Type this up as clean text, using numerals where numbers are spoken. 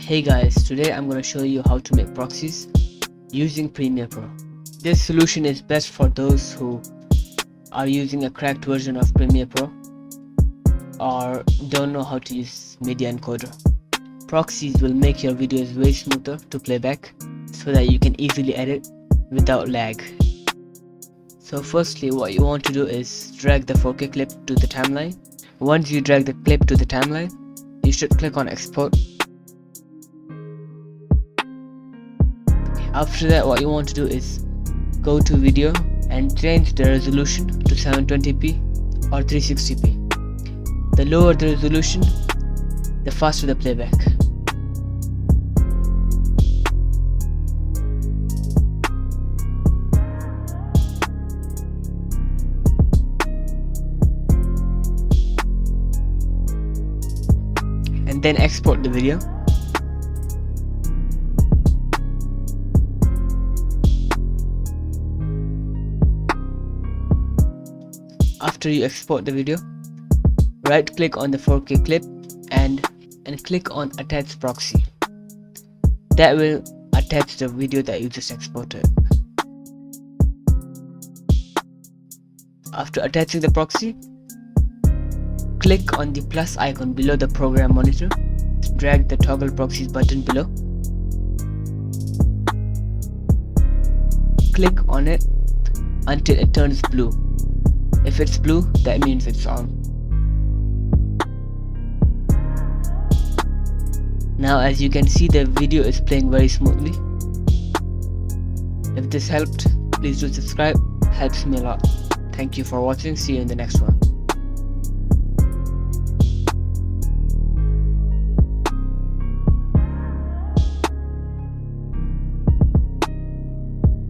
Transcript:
Hey guys, today I'm going to show you how to make proxies using Premiere Pro. This solution is best for those who are using a cracked version of Premiere Pro or don't know how to use Media Encoder. Proxies will make your videos way smoother to playback so that you can easily edit without lag. So firstly, what you want to do is drag the 4K clip to the timeline. Once you drag the clip to the timeline, you should click on export. After that, what you want to do is go to video and change the resolution to 720p or 360p. The lower the resolution, the faster the playback. And then export the video. After you export the video, right click on the 4K clip and click on attach proxy. That will attach the video that you just exported. After attaching the proxy, click on the plus icon below the program monitor. Drag the toggle proxies button below. Click on it until it turns blue. If it's blue, that means it's on. Now as you can see, the video is playing very smoothly. If this helped, please do subscribe, helps me a lot. Thank you for watching, see you in the next one.